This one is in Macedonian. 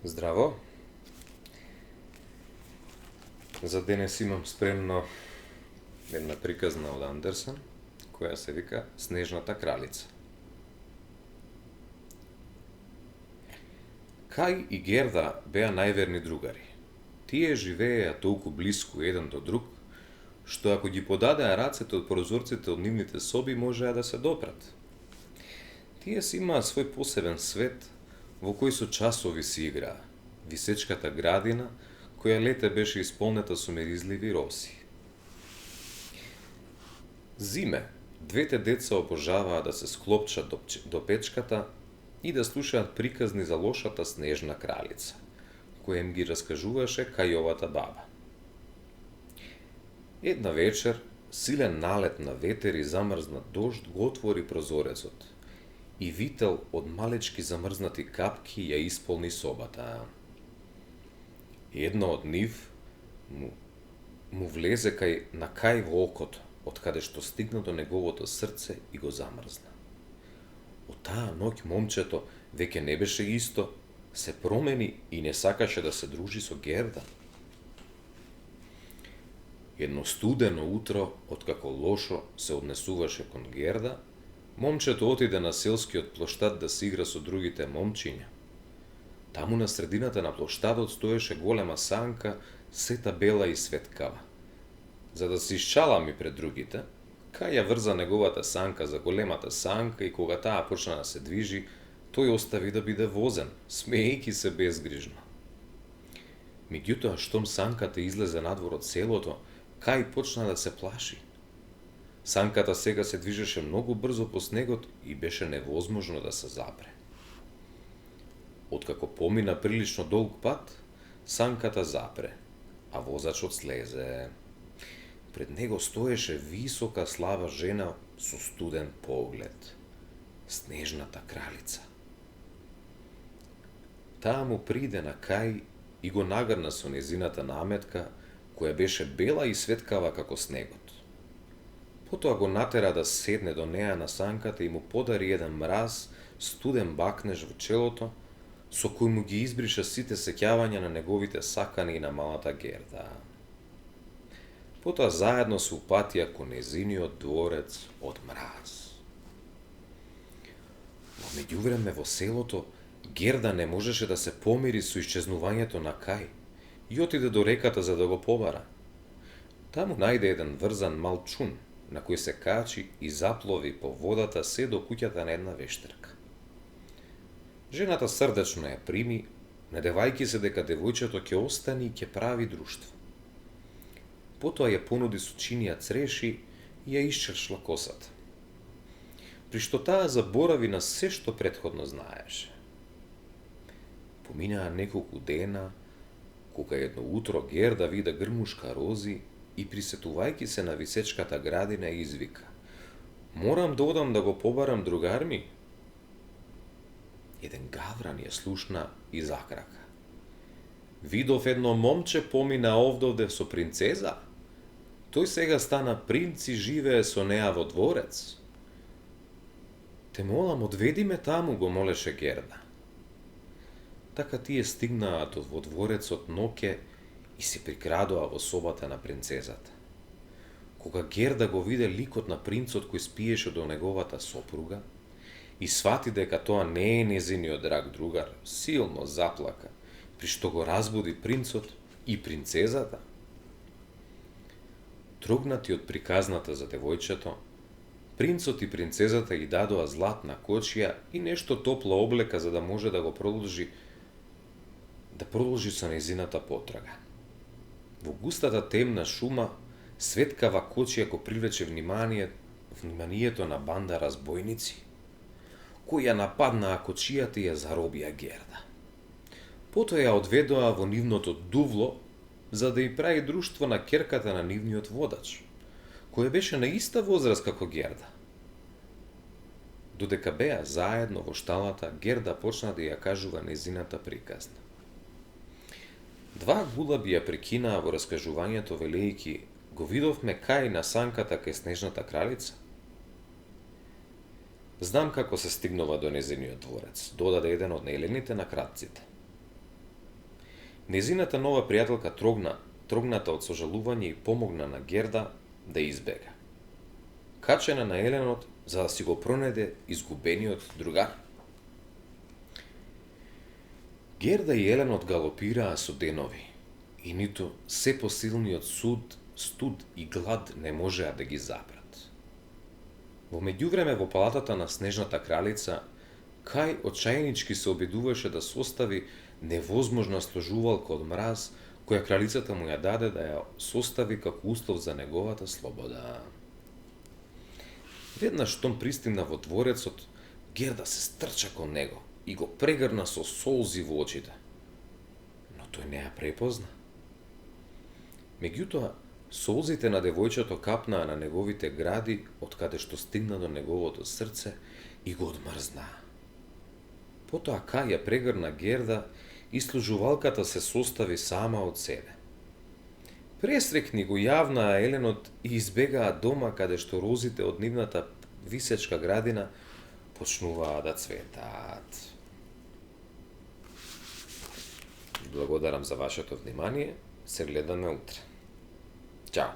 Здраво! За денес имам спремно една приказна од Андерсен, која се вика Снежната кралица. Кај и Герда беа најверни другари. Тие живееа толку блиску еден до друг, што ако ги подадеа рацете од прозорците од нивните соби, можеа да се допрат. Тие си имаа свој посебен свет, во кој со часови си играа, висечката градина, која лете беше исполнета со меризливи роси. Зиме, двете деца обожаваа да се склопчат до печката и да слушаат приказни за лошата снежна кралица, која им ги раскажуваше Кајовата баба. Една вечер, силен налет на ветер и замрзнат дожд го отвори прозорецот и вител од малечки замрзнати капки ја исполни собата. Една од нив му влезе на кај во окото, од каде што стигна до неговото срце и го замрзна. Од таа ноќ момчето веќе не беше исто, се промени и не сакаше да се дружи со Герда. Едно студено утро, откако лошо се однесуваше кон Герда, момчето отиде на селскиот плоштад да се игра со другите момчиња. Таму на средината на плоштадот стоеше голема санка, сета бела и светкава. За да се исчалами пред другите, Каја врза неговата санка за големата санка и кога таа почна да се движи, тој остави да биде возен, смеејќи се безгрижно. Меѓутоа, штом санката излезе надвор од селото, Кај почна да се плаши. Санката сега се движеше многу брзо по снегот и беше невозможно да се запре. Откако помина прилично долг пат, санката запре, а возачот слезе. Пред него стоеше висока слава жена со студен поглед. Снежната кралица. Таа му приде на Кај и го нагрна со незината наметка, која беше бела и светкава како снегот. Потоа го натера да седне до неа на санката и му подари еден мраз, студен бакнеж во челото, со кој му ги избриша сите сеќавања на неговите сакани и на малата Герда. Потоа заедно се упатија кон незиниот дворец од мраз. Во меѓувреме во селото, Герда не можеше да се помири со исчезнувањето на Кај и отиде до реката за да го побара. Таму најде еден врзан мал чун, на кој се качи и заплови по водата се до куќата на една вештерка. Жената срдечно ја прими, надевајќи се дека девојчето ќе остане и ќе прави друштво. Потоа ја понуди со чинија цреши и ја исчершла косата. При што таа заборави на се што претходно знаеше. Поминаа неколку дена, кога едно утро Герда вида грмушка рози и присетувајќи се на висечката градина извика: "Морам да одам да го побарам другар ми." Еден гавран ја слушна и закрака: "Видов едно момче помина овдовде со принцеза. Тој сега стана принц и живее со неа во дворец." "Те молам, одведи ме таму," го молеше Герда. Така тие стигнаа во дворецот ноќе и се прикрадоа во собата на принцезата. Кога Герда го виде ликот на принцот кој спиеше до неговата сопруга и свати дека тоа не е незиниот драг другар, силно заплака, при што го разбуди принцот и принцезата. Трогнати од приказната за девојчето, принцот и принцезата ги дадоа златна кочија и нешто топла облека за да може да продолжи со незината потрага. Во густата темна шума, светкава кочија го привлече вниманието на банда разбойници, кои ја нападнаа кочијата и ја заробија Герда. Потоа ја одведоа во нивното дувло, за да ја прави друштво на ќерката на нивниот водач, која беше на иста возраст како Герда. Додека беа заедно во шталата, Герда почна да ја кажува незината приказна. Два гулаби ја прекинаа во раскажувањето велејќи: "Го видовме Кај на санката кај Снежната кралица." "Знам како се стигнува до незиниот дворец," додаде еден од најлените на кратците. Незината нова пријателка трогната од сожалување и помогна на Герда да избега. Качена на еленот за да си го пронајде изгубениот другар. Герда и еленот галопираа со денови, и ниту се посилниот студ и глад не можеа да ги запрат. Во меѓувреме во палатата на снежната кралица, Кај очајнички се обидуваше да состави невозможна сложувалка од мраз, која кралицата му ја даде да ја состави како услов за неговата слобода. Веднаш штом пристигна во дворецот, Герда се стрча кон него и го прегрна со солзи во очите. Но тој не ја препозна. Меѓутоа, солзите на девојчето капнаа на неговите гради, од каде што стигна до неговото срце и го одмрзнаа. Потоа Кај ја прегрна Герда и служувалката се состави сама од себе. Пресрекни го јавнаа еленот и избегаа дома каде што розите од нивната висечка градина почнуваа да цветаат. Благодарам за вашето внимание. Се гледаме утре. Ćao.